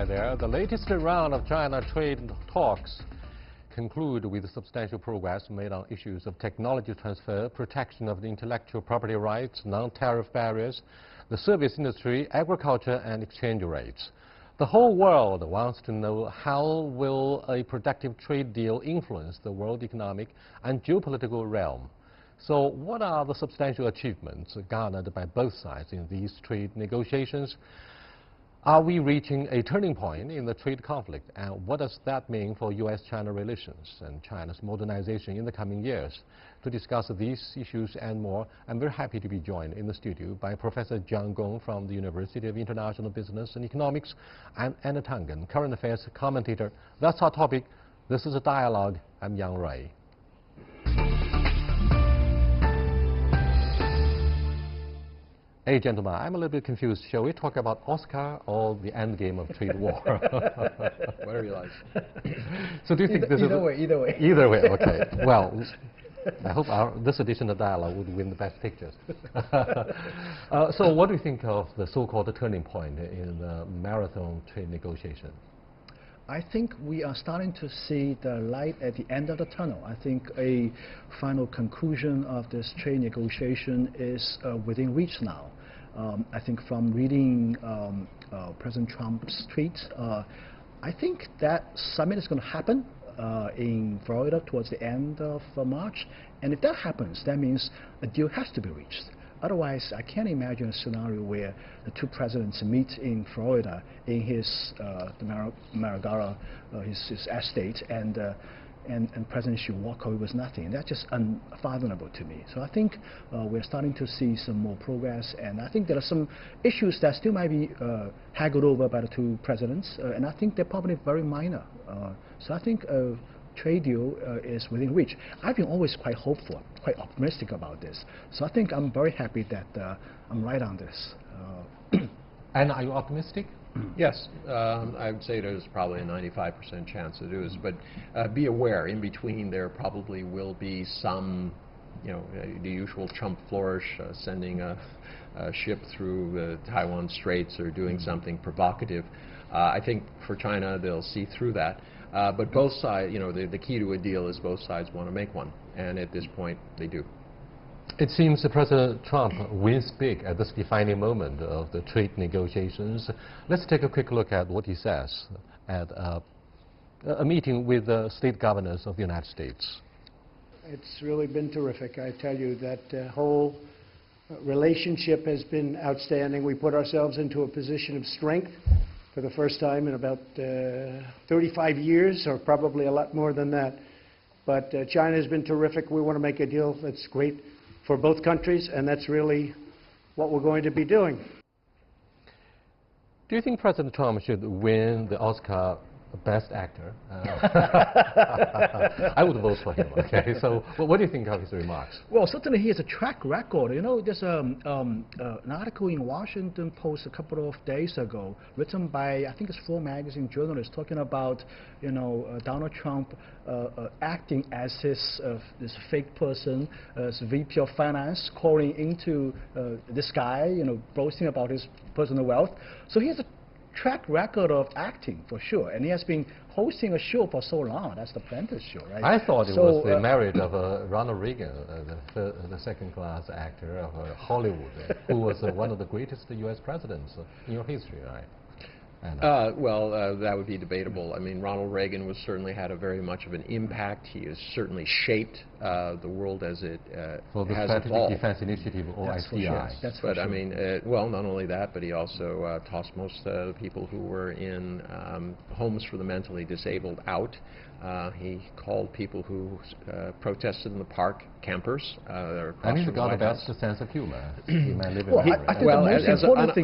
there. The latest round of China trade talks conclude with substantial progress made on issues of technology transfer, protection of the intellectual property rights, non-tariff barriers, the service industry, agriculture, and exchange rates. The whole world wants to know how will a productive trade deal influence the world economic and geopolitical realm. So what are the substantial achievements garnered by both sides in these trade negotiations? Are we reaching a turning point in the trade conflict? And what does that mean for U.S.-China relations and China's modernization in the coming years? To discuss these issues and more, I'm very happy to be joined in the studio by Professor Jiang Gong from the University of International Business and Economics, and Anna Tangen, current affairs commentator. That's our topic. This is a dialogue. I'm Yang Ray. Hey, gentlemen, I'm a little bit confused. Shall we talk about Oscar or the end game of trade war? Whatever you like. So do you think this is... Either way, either way. Either way, okay. Well, I hope this edition of Dialogue would win the best pictures. So what do you think of the so-called turning point in the marathon trade negotiation? I think we are starting to see the light at the end of the tunnel. I think a final conclusion of this trade negotiation is within reach now. I think from reading President Trump's tweets, I think that summit is going to happen in Florida towards the end of March. And if that happens, that means a deal has to be reached. Otherwise, I can't imagine a scenario where the two presidents meet in Florida in his the Mar-a-Lago, his estate, and President Xi walk away with nothing. That's just unfathomable to me. So I think we're starting to see some more progress, and I think there are some issues that still might be haggled over by the two presidents, and I think they're probably very minor. So I think a trade deal is within reach. I've been always quite hopeful, quite optimistic about this. So I think I'm very happy that I'm right on this. And are you optimistic? Yes, I would say there's probably a 95% chance it is, but be aware, in between there probably will be some, the usual Trump flourish, sending a ship through the Taiwan Straits or doing something provocative. I think for China, they'll see through that. But both sides, the key to a deal is both sides want to make one, and at this point, they do. It seems that President Trump wins big at this defining moment of the trade negotiations. Let's take a quick look at what he says at a meeting with the state governors of the United States. It's really been terrific. I tell you, that whole relationship has been outstanding. We put ourselves into a position of strength for the first time in about 35 years, or probably a lot more than that. But China has been terrific. We want to make a deal that's great for both countries, and that's really what we're going to be doing. Do you think President Trump should win the Oscar Best Actor? I would vote for him, okay? So what do you think of his remarks? Well, certainly he has a track record. There's an article in Washington Post a couple of days ago written by, I think it's Flow magazine journalist, talking about, Donald Trump acting as this fake person, as VP of Finance, calling into this guy, boasting about his personal wealth. So he has a track record of acting, for sure, and he has been hosting a show for so long. That's the Apprentice show, right? I thought it was the marriage of Ronald Reagan, the second-class actor of Hollywood, who was one of the greatest U.S. presidents in your history, right? Well, that would be debatable. I mean, Ronald Reagan certainly had a very much of an impact. He has certainly shaped the world as it has evolved. For the Strategic Defense Initiative, or SDI. That's for sure. I mean, well, not only that, but he also tossed most of the people who were in homes for the mentally disabled out. He called people who protested in the park campers. And he's got the best sense of humor.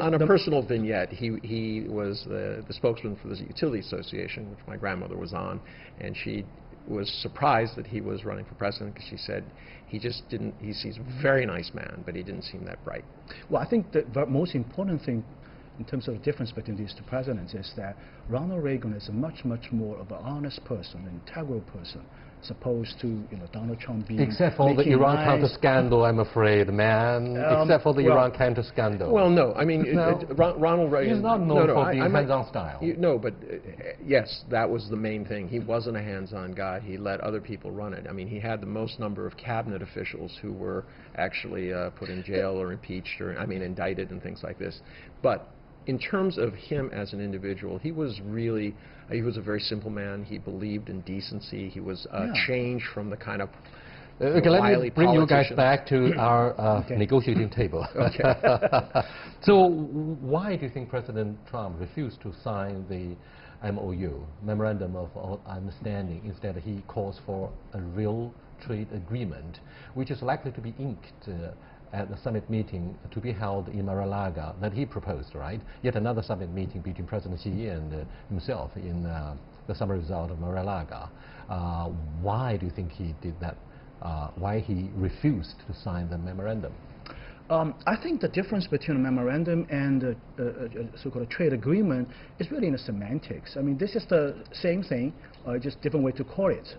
On a personal vignette, he was the spokesman for the Utility Association, which my grandmother was on, and she was surprised that he was running for president because she said he's a very nice man, but he didn't seem that bright. Well, I think the most important thing in terms of the difference between these two presidents is that Ronald Reagan is a much more of an honest person, an integral person, opposed to Donald Trump being except for the Iran counter scandal, I'm afraid, man. Except for the Iran counter scandal. Well, no, I mean Ronald Reagan. He's not known for being hands-on style. No, but yes, that was the main thing. He wasn't a hands-on guy. He let other people run it. I mean, he had the most number of cabinet officials who were actually put in jail or impeached or indicted and things like this. But in terms of him as an individual, he was a very simple man. He believed in decency. He was changed from the kind of okay, let me bring you guys back to our negotiating table. Okay. So why do you think President Trump refused to sign the MOU, Memorandum of Understanding? Instead, he calls for a real trade agreement, which is likely to be inked at the summit meeting to be held in Mar-a-Lago that he proposed, right? Yet another summit meeting between President Xi and himself in the summer result of Mar-a-Lago. Why do you think he did that? Why he refused to sign the memorandum? I think the difference between a memorandum and a so-called trade agreement is really in the semantics. I mean, this is the same thing, just different way to call it.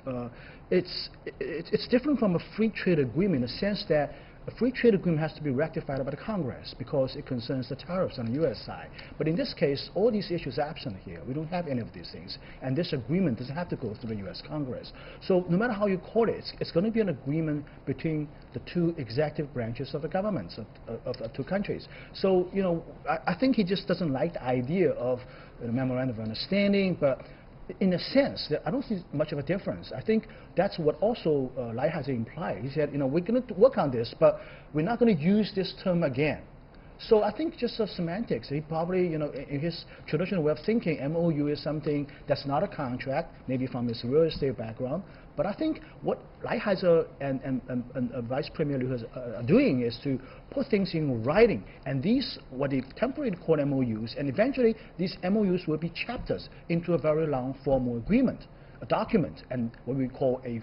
It's different from a free trade agreement in the sense that a free trade agreement has to be ratified by the Congress because it concerns the tariffs on the U.S. side. But in this case, all these issues are absent here. We don't have any of these things. And this agreement doesn't have to go through the U.S. Congress. So no matter how you call it, it's going to be an agreement between the two executive branches of the governments of two countries. So, I think he just doesn't like the idea of a memorandum of understanding, but in a sense, I don't see much of a difference. I think that's what also Lai has implied. He said, we're going to work on this, but we're not going to use this term again. So I think just semantics. He probably, in his traditional way of thinking, MOU is something that's not a contract, maybe from his real estate background. But I think what Lighthizer and Vice Premier Liu are doing is to put things in writing. And these, what they temporarily call MOUs, and eventually these MOUs will be chapters into a very long formal agreement, a document, and what we call a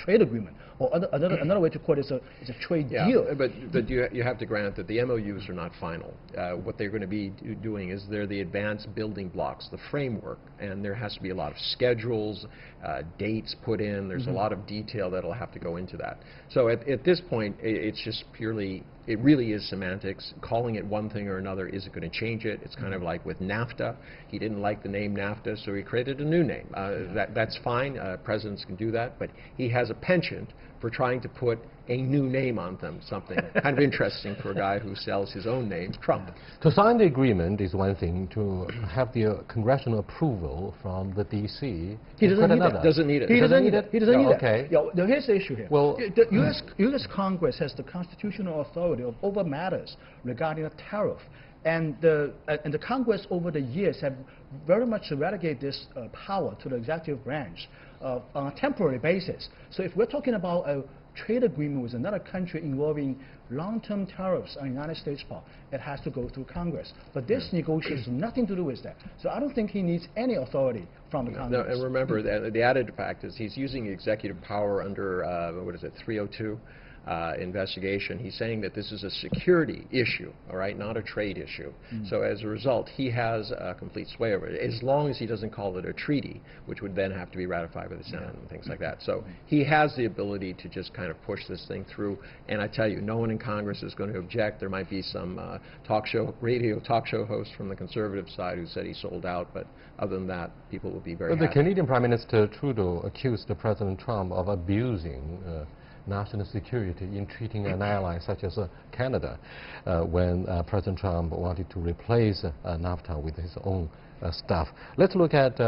trade agreement. Or another way to call it is a trade deal. But you have to grant that the MOUs are not final. What they're going to be doing is they're the advanced building blocks, the framework, and there has to be a lot of schedules, dates put in. There's a lot of detail that'll have to go into that. So at this point, it's just purely, it really is semantics. Calling it one thing or another isn't going to change it. It's kind of like with NAFTA. He didn't like the name NAFTA, so he created a new name. That's fine. Presidents can do that, but he has a penchant for trying to put a new name on them, something kind of interesting for a guy who sells his own name, Trump. To sign the agreement is one thing. To have the congressional approval from the D.C. is another. Doesn't need it. He doesn't need it. He doesn't need it. Okay. Now, here's the issue here. Well, the U.S. Congress has the constitutional authority over matters regarding a tariff. And the Congress over the years have very much relegated this power to the executive branch on a temporary basis. So if we're talking about a trade agreement with another country involving long-term tariffs on United States part, it has to go through Congress. But this negotiation has nothing to do with that. So I don't think he needs any authority from the Congress. No, and remember, the added fact is he's using executive power under, 302? Investigation. He's saying that this is a security issue, all right, not a trade issue. So as a result, he has complete sway over it, as long as he doesn't call it a treaty, which would then have to be ratified by the Senate and things like that. So he has the ability to just kind of push this thing through, and I tell you, no one in Congress is going to object. There might be some radio talk show host from the conservative side who said he sold out, but other than that, people will be very happy. The Canadian Prime Minister Trudeau accused President Trump of abusing national security in treating an ally such as Canada when President Trump wanted to replace NAFTA with his own stuff. Let's look at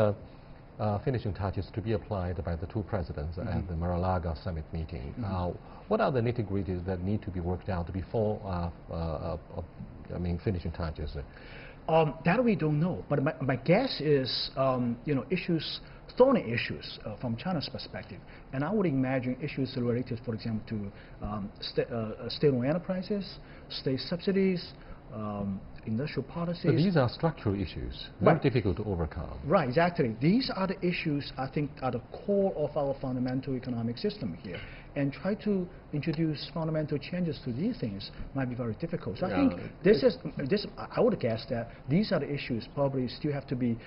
finishing touches to be applied by the two presidents at the Mar-a-Lago summit meeting. What are the nitty-gritties that need to be worked out before finishing touches? That we don't know, but my guess is, thorny issues from China's perspective, and I would imagine issues related, for example, to state-owned enterprises, state subsidies, industrial policies. But these are structural issues, very difficult to overcome. Right, exactly. These are the issues I think are the core of our fundamental economic system here. And try to introduce fundamental changes to these things might be very difficult. So I think I would guess that these are the issues probably still have to be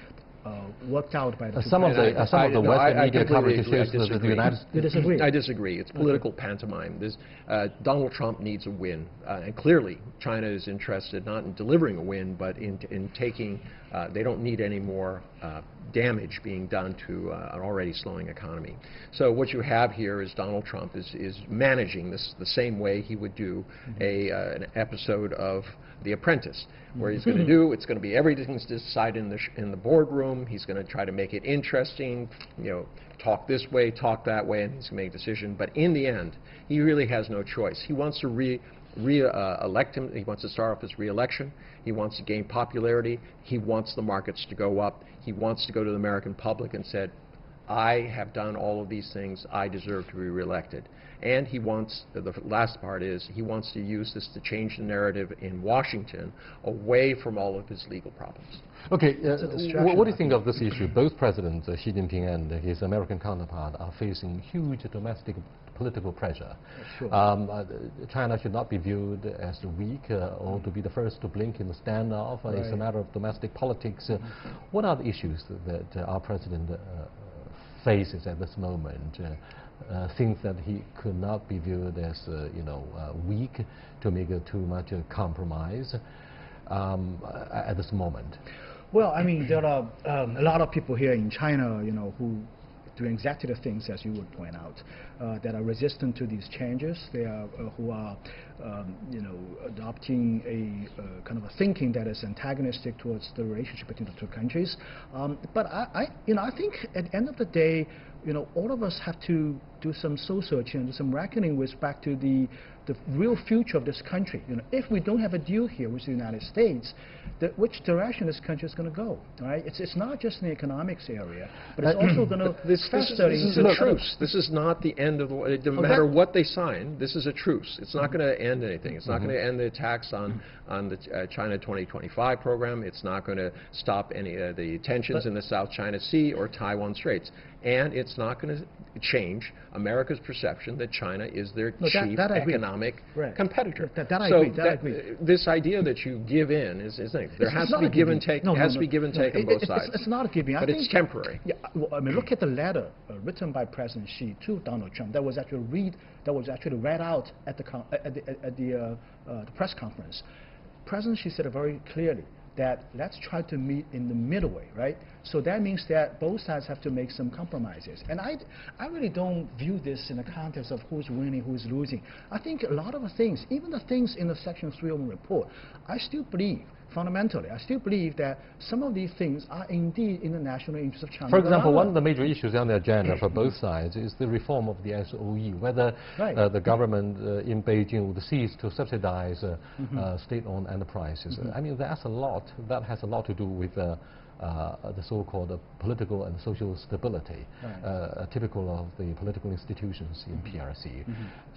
worked out by the two some of presidents. the Western media coverage completely shows agree. that the United You disagree? I disagree. It's political pantomime. Donald Trump needs a win, and clearly China is interested not in delivering a win, but in taking. They don't need any more damage being done to an already slowing economy. So what you have here is Donald Trump is managing this the same way he would do an episode of The Apprentice, where he's going to do, it's going to be everything's decided in the boardroom. He's going to try to make it interesting, talk this way, talk that way, and he's going to make a decision. But in the end, he really has no choice. He wants to elect him. He wants to start off his re-election. He wants to gain popularity. He wants the markets to go up. He wants to go to the American public and said, I have done all of these things. I deserve to be reelected. And he wants, the last part is, he wants to use this to change the narrative in Washington away from all of his legal problems. Okay, what do you think of this issue? Both Presidents, Xi Jinping and his American counterpart, are facing huge domestic political pressure. Sure. China should not be viewed as weak or to be the first to blink in the standoff. It's a matter of domestic politics. What are the issues that our President faces at this moment? Things that he could not be viewed as, weak to make too much compromise at this moment. Well, I mean, there are a lot of people here in China, who do exactly the things as you would point out, that are resistant to these changes. They are who are, adopting a kind of a thinking that is antagonistic towards the relationship between the two countries. But I think at the end of the day, all of us have to do some soul searching and do some reckoning with back to the real future of this country. If we don't have a deal here with the United States, which direction this country is going to go? Right? It's not just in the economics area, but it's also going to fester this is a truce. This is not the end of the. No matter what they sign, this is a truce. It's not going to end anything. It's not going to end the attacks on the China 2025 program. It's not going to stop any of the tensions in the South China Sea or Taiwan Straits. And it's not going to change America's perception that China is their chief economic competitor. That I agree. This idea that you give in is there has to be give and take. It has to be give and take on both sides. It's not a giving. But it's temporary. Yeah. Well, I mean, look at the letter written by President Xi to Donald Trump. That was actually read out at the press conference. President Xi said it very clearly that let's try to meet in the middle way, right? So that means that both sides have to make some compromises. And I really don't view this in the context of who's winning, who's losing. I think a lot of the things, even the things in the Section 301 report, I still believe, fundamentally, I still believe that some of these things are indeed in the national interest of China. For example, one of the major issues on the agenda for both sides is the reform of the SOE, whether the government in Beijing would cease to subsidize state-owned enterprises. I mean, that has a lot to do with the so-called political and social stability, typical of the political institutions in PRC.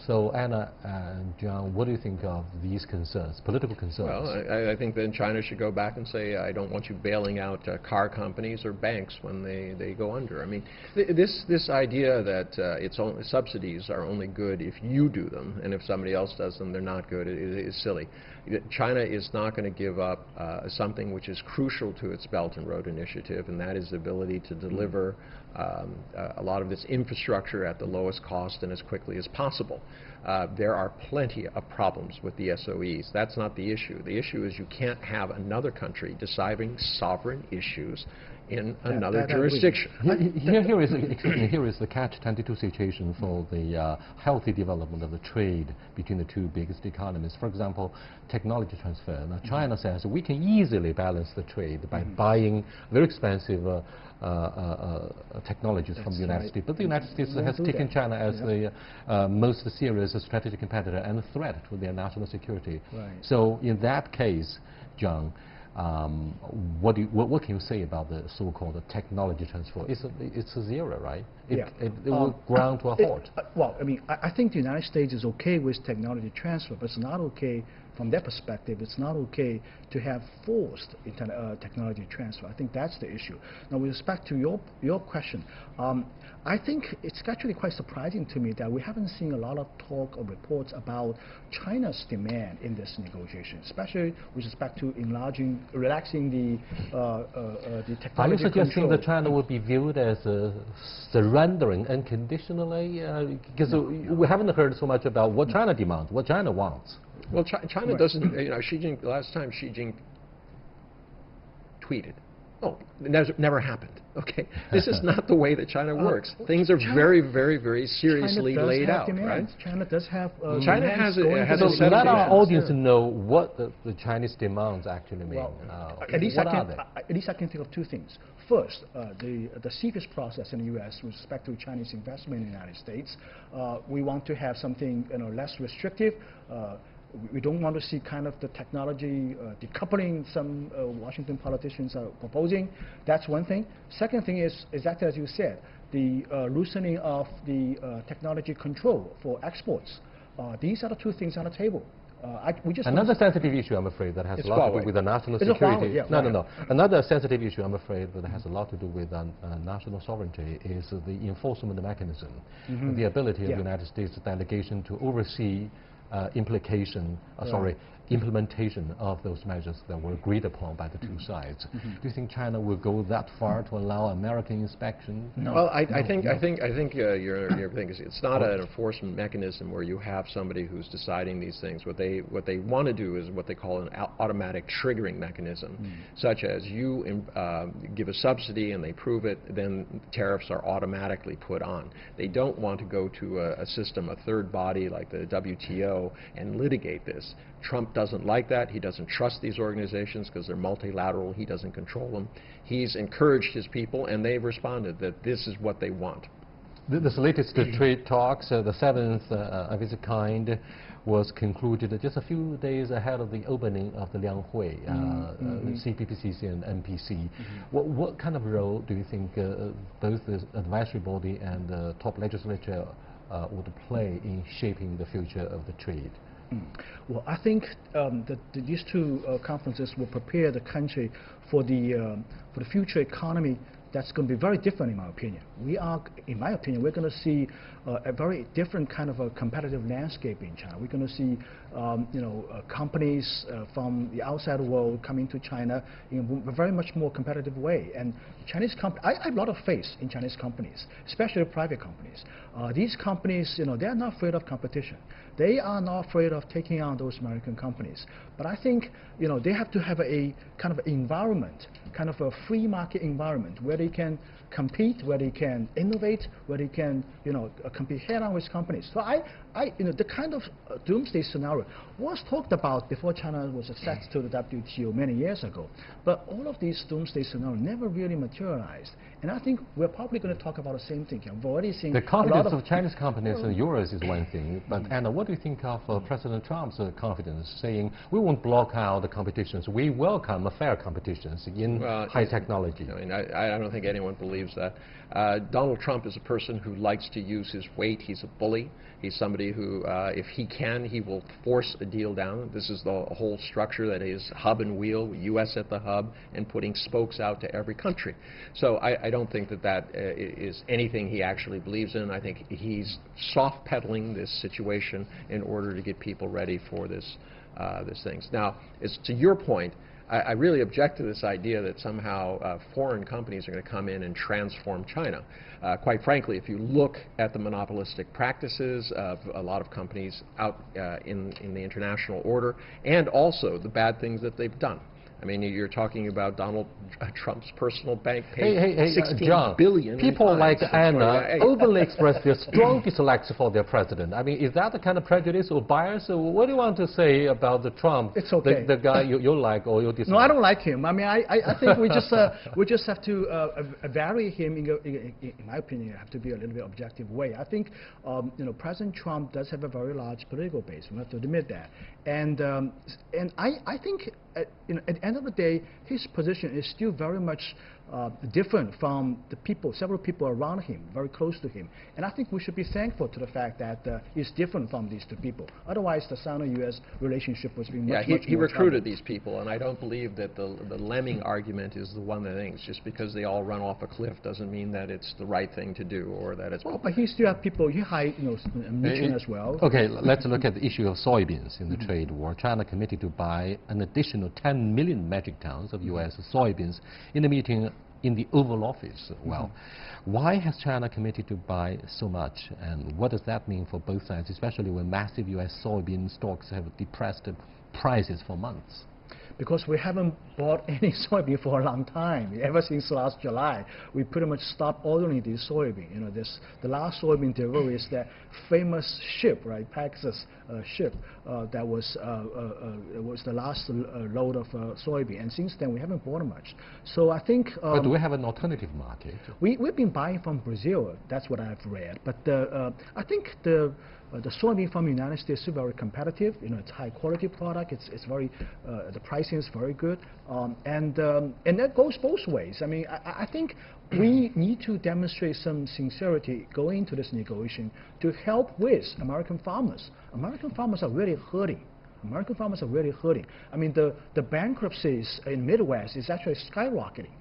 So, Anna and John, what do you think of these concerns, political concerns? Well, I think then China should go back and say, I don't want you bailing out car companies or banks when they go under. I mean, this idea that subsidies are only good if you do them, and if somebody else does them, they're not good, is silly. China is not going to give up something which is crucial to its Belt and Road Initiative, and that is the ability to deliver a lot of this infrastructure at the lowest cost and as quickly as possible. There are plenty of problems with the SOEs. That's not the issue. The issue is you can't have another country deciding sovereign issues in another jurisdiction. Here is the catch-22 situation for the healthy development of the trade between the two biggest economies. For example, technology transfer. Now, China says we can easily balance the trade by buying very expensive technologies from the United States. But the United States has taken China as the most serious strategic competitor and a threat to their national security. So in that case, John, what can you say about the so-called technology transfer? It's a zero, right? It will ground to a halt. Well, I mean, I think the United States is okay with technology transfer, but it's not okay from their perspective, it's not okay to have forced technology transfer. I think that's the issue. Now, with respect to your question, I think it's actually quite surprising to me that we haven't seen a lot of talk or reports about China's demand in this negotiation, especially with respect to relaxing the technology Are you suggesting control. that China will be viewed as surrendering unconditionally? Because we haven't heard so much about what China demands, what China wants. Well, China doesn't, Xi Jinping, last time Xi Jinping tweeted, oh, it never happened, okay? This is not the way that China works. Things are very, very, very seriously laid out, right? China does have China has a So set of let our demands. audience know what the Chinese demands actually mean. Well, at least I can think of two things. First, the CFIUS process in the U.S. with respect to Chinese investment in the United States, we want to have something less restrictive. We don't want to see kind of the technology decoupling some Washington politicians are proposing. That's one thing. Second thing is exactly as you said, the loosening of the technology control for exports. These are the two things on the table. Another sensitive issue, I'm afraid, that has a lot to do with the national It's security. yeah, No. Another sensitive issue, I'm afraid, that has a lot to do with national sovereignty is the enforcement mechanism, the ability of the United States delegation to oversee implementation of those measures that were agreed upon by the two sides. Do you think China will go that far to allow American inspection? No. Well, I think your thing is it's not an enforcement mechanism where you have somebody who's deciding these things. What they want to do is what they call an automatic triggering mechanism, such as you give a subsidy and they prove it, then tariffs are automatically put on. They don't want to go to a system, a third body like the WTO, and litigate this. Trump doesn't like that. He doesn't trust these organizations because they're multilateral. He doesn't control them. He's encouraged his people, and they've responded that this is what they want. This latest trade talks, the seventh of its kind, was concluded just a few days ahead of the opening of the Lianghui, CPPCC and NPC. What kind of role do you think both the advisory body and the top legislature would play in shaping the future of the trade? Well, I think that these two conferences will prepare the country for the future economy that's going to be very different, in my opinion. In my opinion, we're going to see a very different kind of a competitive landscape in China. We're going to see, companies from the outside world coming to China in a very much more competitive way. And Chinese companies, I have a lot of faith in Chinese companies, especially private companies. These companies, they are not afraid of competition. They are not afraid of taking on those American companies. But I think, they have to have a kind of environment, kind of a free market environment where they can compete, where they can innovate, where they can, compete head-on with companies. So the kind of doomsday scenario was talked about before China was accessed to the WTO many years ago. But all of these doomsday scenarios never really materialized. And I think we're probably going to talk about the same thing here. We've already seen the confidence of Chinese companies and yours is one thing. But Anna, what do you think of President Trump's confidence, saying we won't block out the competitions, we welcome a fair competitions in high technology? I don't think anyone believes that. Donald Trump is a person who likes to use his weight. He's a bully. He's somebody who, if he can, he will force a deal down. This is the whole structure that is hub and wheel, U.S. at the hub, and putting spokes out to every country. So I don't think that is anything he actually believes in. I think he's soft-pedaling this situation in order to get people ready for this things. Now, as to your point, I really object to this idea that somehow foreign companies are going to come in and transform China. Quite frankly, if you look at the monopolistic practices of a lot of companies out in the international order, and also the bad things that they've done. I mean, you're talking about Donald Trump's personal bank paid $16 billion. People like Anna openly express their strong dislikes for their president. I mean, is that the kind of prejudice or bias? Or what do you want to say about the Trump? It's okay. The guy you like or you dislike? No, I don't like him. I mean, I think we just have to vary him. In my opinion, it have to be a little bit objective way. I think President Trump does have a very large political base. We have to admit that. And I think at the end of the day, his position is still very much different from the people, several people around him, very close to him. And I think we should be thankful to the fact that he's different from these two people. Otherwise, the Sino-U.S. relationship was being much he recruited trouble. these people, and I don't believe that the lemming argument is the one that thinks just because they all run off a cliff doesn't mean that it's the right thing to do or that it's. Well, but he still have people. He hired, Mitchell as well. Okay, let's look at the issue of soybeans in the trade war. China committed to buy an additional 10 million metric tons of U.S. soybeans in the meeting in the Oval Office. Well, why has China committed to buy so much, and what does that mean for both sides, especially when massive U.S. soybean stocks have depressed prices for months? Because we haven't bought any soybean for a long time. Ever since last July, we pretty much stopped ordering these soybean. The last soybean delivery is that famous ship, right, Texas ship, that was the last load of soybean. And since then, we haven't bought much. So I think. But do we have an alternative market? We've been buying from Brazil. That's what I've read. But I think the soybean from the United States is very competitive. It's high quality product. It's very the pricing is very good, and that goes both ways. I mean, I think we need to demonstrate some sincerity going into this negotiation to help with American farmers. American farmers are really hurting. American farmers are really hurting. I mean, the bankruptcies in Midwest is actually skyrocketing.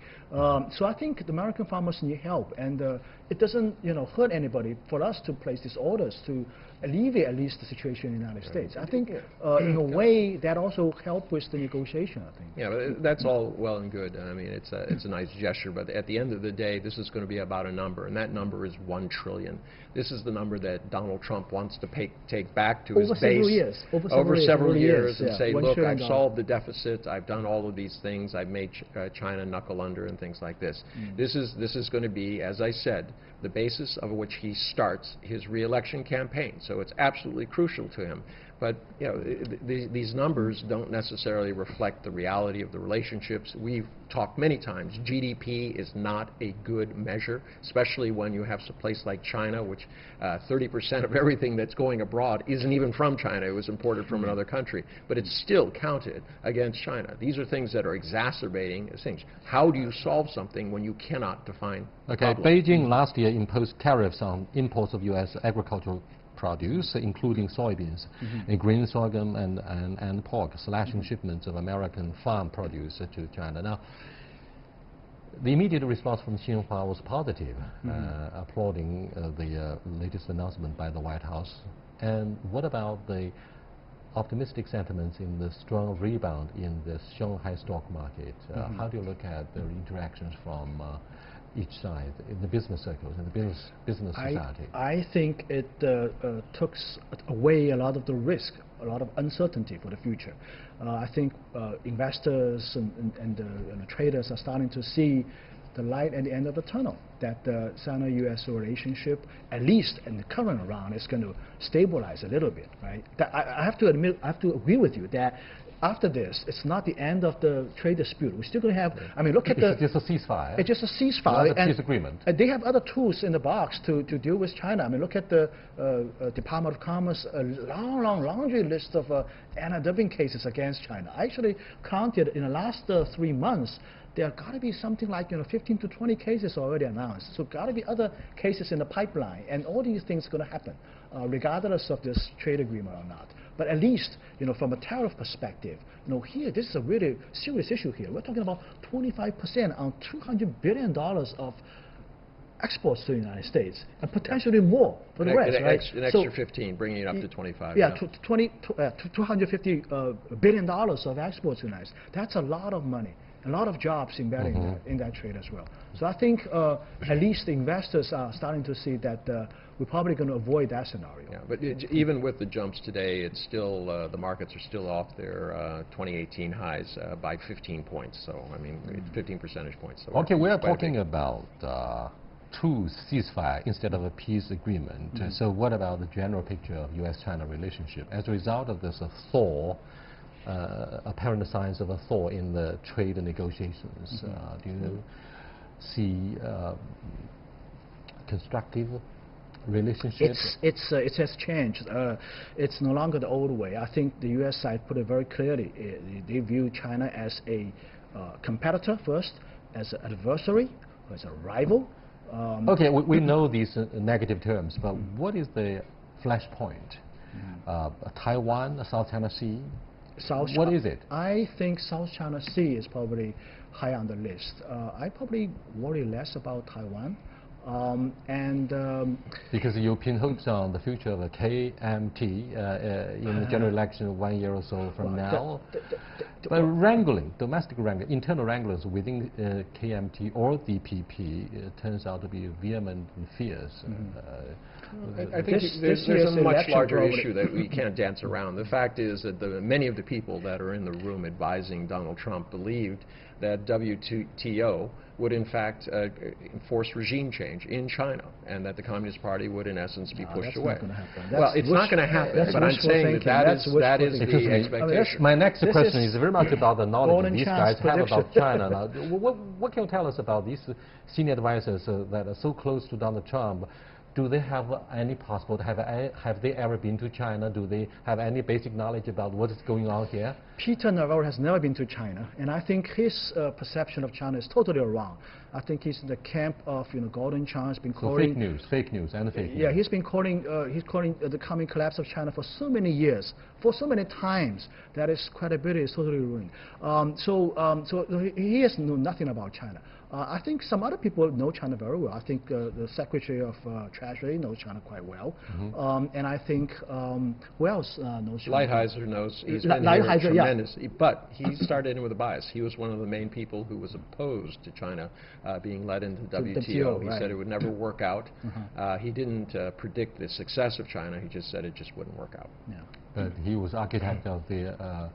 So I think the American farmers need help, and it doesn't hurt anybody for us to place these orders to alleviate at least the situation in the United States. I think in a way that also helped with the negotiation, I think. Yeah, but that's all well and good. I mean, it's a nice gesture, but at the end of the day, this is going to be about a number, and that number is $1 trillion. This is the number that Donald Trump wants to take back to his base over several years and say, look, I've solved the deficit, I've done all of these things, I've made China knuckle under and things like this. This is going to be, as I said, the basis of which he starts his re-election campaign. So it's absolutely crucial to him. But these numbers don't necessarily reflect the reality of the relationships. We've talked many times, GDP is not a good measure, especially when you have a place like China, which 30% of everything that's going abroad isn't even from China. It was imported from another country. But it's still counted against China. These are things that are exacerbating things. How do you solve something when you cannot define the problem? Beijing last year imposed tariffs on imports of U.S. agricultural produce, including soybeans, and grain, sorghum, and pork, slashing shipments of American farm produce to China. Now, the immediate response from Xinhua was positive, applauding the latest announcement by the White House. And what about the optimistic sentiments in the strong rebound in the Shanghai stock market? How do you look at the interactions from each side in the business circles, in the business society? I think it took away a lot of the risk, a lot of uncertainty for the future. I think investors and the traders are starting to see the light at the end of the tunnel, that the Sino-U.S. relationship, at least in the current round, is going to stabilize a little bit, right? I have to admit, I have to agree with you that after this, it's not the end of the trade dispute. We're still going to have, I mean, look at the... It's just a ceasefire. It's just a ceasefire. Not a peace agreement. They have other tools in the box to deal with China. I mean, look at the Department of Commerce, a long laundry list of anti-dumping cases against China. I actually counted in the last 3 months, there got to be something like 15 to 20 cases already announced. So got to be other cases in the pipeline, and all these things are going to happen, regardless of this trade agreement or not. But at least, from a tariff perspective, here this is a really serious issue here. We're talking about 25% on $200 billion of exports to the United States, and potentially more for the rest, right? An extra 15, bringing it up to 25. Yeah, $250 billion of exports to the United States. That's a lot of money. A lot of jobs embedded in that trade as well. So I think at least the investors are starting to see that we're probably going to avoid that scenario. Yeah, but even with the jumps today, it's still the markets are still off their 2018 highs by 15 points. So I mean, 15 percentage points. So okay, we're talking about truce, ceasefire instead of a peace agreement. So what about the general picture of U.S.-China relationship as a result of this thaw? Apparent signs of a thaw in the trade negotiations. Do you see constructive relationship? It has changed. It's no longer the old way. I think the U.S. side put it very clearly. They view China as a competitor first, as an adversary, or as a rival. Okay, we know these negative terms, but what is the flashpoint? Taiwan, South China Sea? What is it? I think South China Sea is probably high on the list. I probably worry less about Taiwan. Because the European hopes on the future of a KMT in the general election 1 year or so from now. But wrangling, domestic wrangling, internal wranglings within KMT or DPP turns out to be vehement and fierce. I think there's a much larger issue that we can't dance around. The fact is that many of the people that are in the room advising Donald Trump believed that WTO would in fact enforce regime change in China, and that the Communist Party would in essence be pushed away. Well, it's not going to happen, but I'm saying that is the expectation. My next question is very much about the knowledge these guys have about China. Now, what can you tell us about these senior advisors that are so close to Donald Trump? Do they have any possible, have they ever been to China? Do they have any basic knowledge about what is going on here? Peter Navarro has never been to China, and I think his perception of China is totally wrong. I think he's in the camp of Gordon Chang has been calling fake news and fake news. Yeah, he's been calling the coming collapse of China for so many years, for so many times that his credibility is totally ruined. So he has known nothing about China. I think some other people know China very well. I think the Secretary of Treasury knows China quite well. And I think, who else knows China? Lighthizer knows. He's been here tremendous. Yeah. But he started in with a bias. He was one of the main people who was opposed to China being led into WTO. He said it would never work out. He didn't predict the success of China. He just said it just wouldn't work out. Yeah. But he was architect of the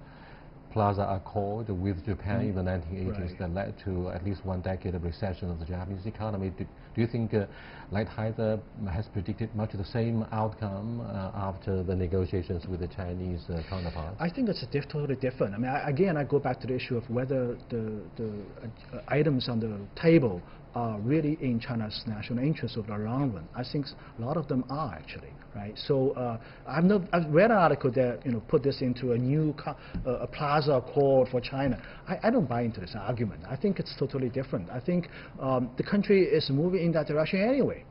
Plaza Accord with Japan in the 1980s that led to at least 1 decade of recession of the Japanese economy. Do you think Lighthizer has predicted much of the same outcome after the negotiations with the Chinese counterparts? I think it's totally different. I mean, again, I go back to the issue of whether the items on the table are really in China's national interest over the long run. I think a lot of them are actually, right? So I've read an article that put this into a new Plaza Accord for China. I don't buy into this argument. I think it's totally different. I think the country is moving in that direction anyway,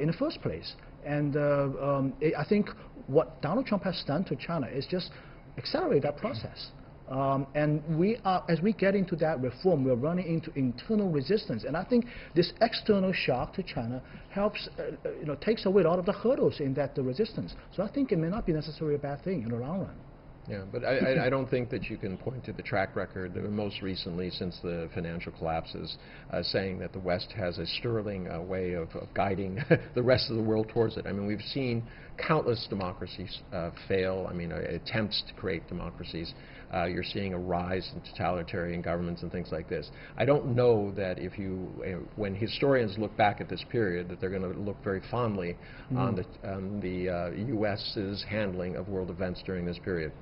in the first place. And I think what Donald Trump has done to China is just accelerate that process. And as we get into that reform, we're running into internal resistance. And I think this external shock to China helps, takes away a lot of the hurdles in that resistance. So I think it may not be necessarily a bad thing in the long run. Yeah, but I don't think that you can point to the track record, most recently since the financial collapses, saying that the West has a sterling way of guiding the rest of the world towards it. I mean, we've seen countless democracies fail. I mean, attempts to create democracies. You're seeing a rise in totalitarian governments and things like this. I don't know that if when historians look back at this period, that they're going to look very fondly on the U.S.'s handling of world events during this period.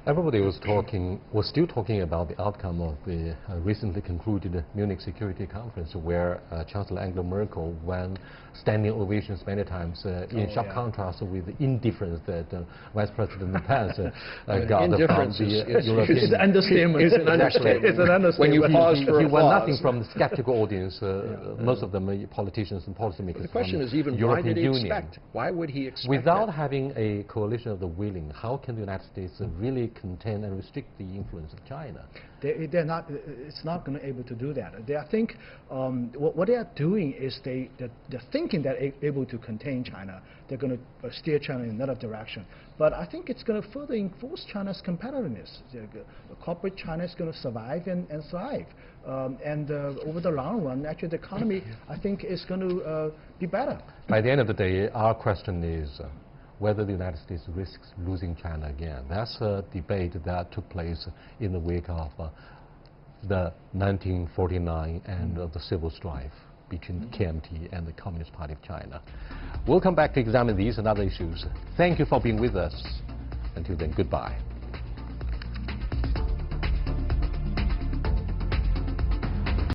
Everybody was still talking about the outcome of the recently concluded Munich Security Conference, where Chancellor Angela Merkel won standing ovations many times, in sharp contrast with the indifference that Vice President Pence got from the European. It's an understatement. It's an understatement. It's an understatement. When you pause for he won nothing from the skeptical audience, most of them politicians and policymakers. But the question is even, European why did he Union. expect? Why would he expect Without that? having a coalition of the willing, how can the United States really contain and restrict the influence of China? They're not. It's not going to be able to do that. I think what they are doing is they're thinking that they're able to contain China. They're going to steer China in another direction. But I think it's going to further enforce China's competitiveness. Corporate China is going to survive and thrive. Over the long run, actually, the economy, I think, is going to be better. By the end of the day, our question is whether the United States risks losing China again. That's a debate that took place in the wake of the 1949 and the civil strife between KMT and the Communist Party of China. We'll come back to examine these and other issues. Thank you for being with us. Until then, goodbye.